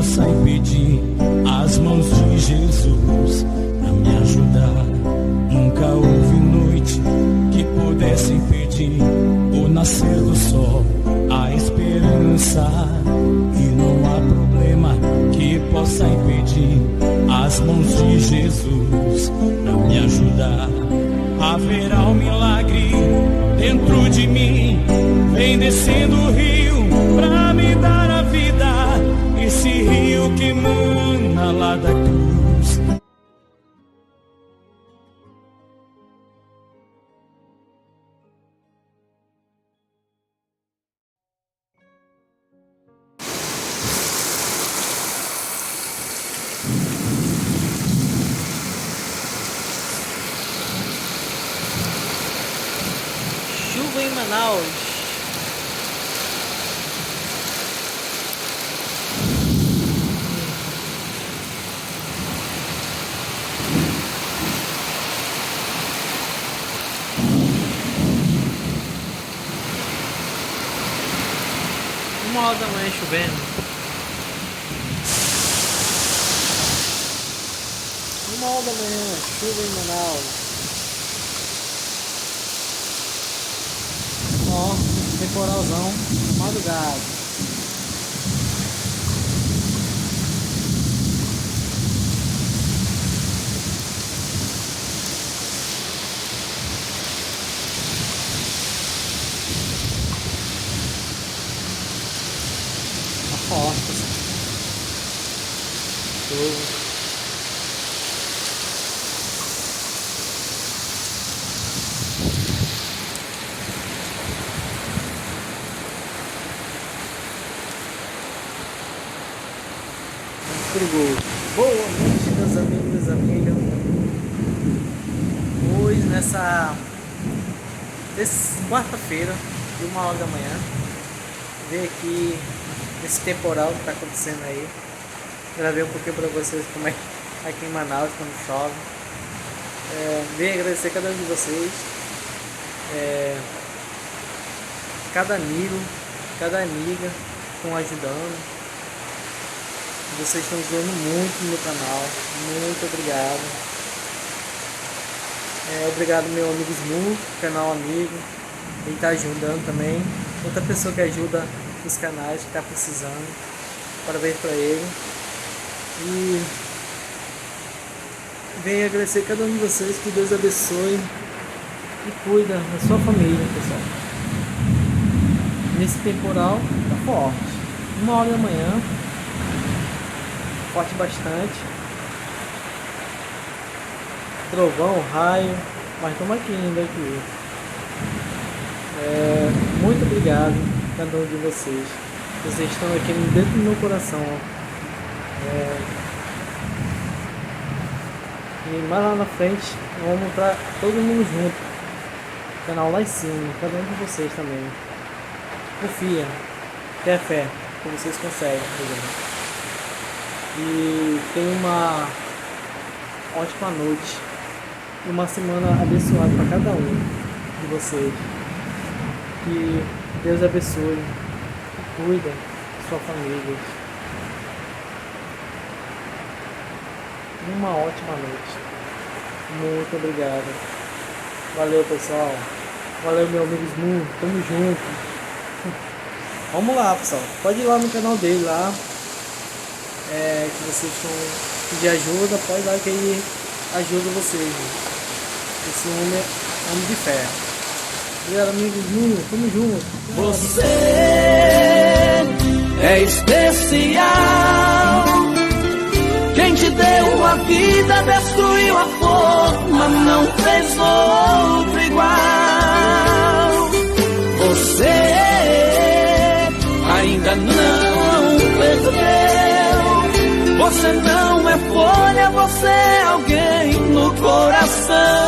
possa impedir as mãos de Jesus pra me ajudar. Nunca houve noite que pudesse impedir o nascer do sol, a esperança. E não há problema que possa impedir as mãos de Jesus pra me ajudar. Haverá um milagre dentro de mim, vem descendo o rio pra me dar a vida, esse rio que emana lá da cruz. Chuva em Manaus. Uma hora da manhã chovendo. Uma hora da manhã, chuva em Manaus. Ó, temporalzão, madrugada. Tá forte, chuva. Perigoso. Boa noite, meus amigos e minhas amigas. Hoje, nessa quarta-feira, de 1h da manhã, ver aqui esse temporal que está acontecendo aí. Gravei um pouquinho para vocês como é aqui em Manaus quando chove. Venho agradecer cada um de vocês, cada amigo, cada amiga que estão ajudando. Vocês estão ajudando muito no meu canal, muito obrigado. Obrigado meu amigo Smu, canal amigo, ele está ajudando também. Outra pessoa que ajuda os canais, que está precisando, parabéns para ele. E venho agradecer a cada um de vocês, que Deus abençoe e cuida da sua família, pessoal. Nesse temporal tá forte, 1h da manhã. Forte bastante, trovão, raio, mas estamos aqui ainda aqui. Muito obrigado a cada um de vocês. Vocês estão aqui dentro do meu coração. E mais lá na frente vamos estar todo mundo junto. O canal lá em cima, cada um de vocês também. Confia, tenha fé que vocês conseguem, por exemplo. E tenha uma ótima noite e uma semana abençoada para cada um de vocês. Que Deus abençoe e cuida de sua família. Uma ótima noite. Muito obrigado. Valeu, pessoal. Valeu, meu amigo Smu. Tamo junto. Vamos lá, pessoal. Pode ir lá no canal dele lá. Que vocês estão pedir ajuda, pode ir lá que ele ajuda vocês. Esse homem é homem de fé. Obrigado, amigos. Tamo junto. Você é especial. Quem te deu a vida, destruiu a forma, não fez outro igual. Você ainda não perdeu. Você não é folha, você é alguém no coração.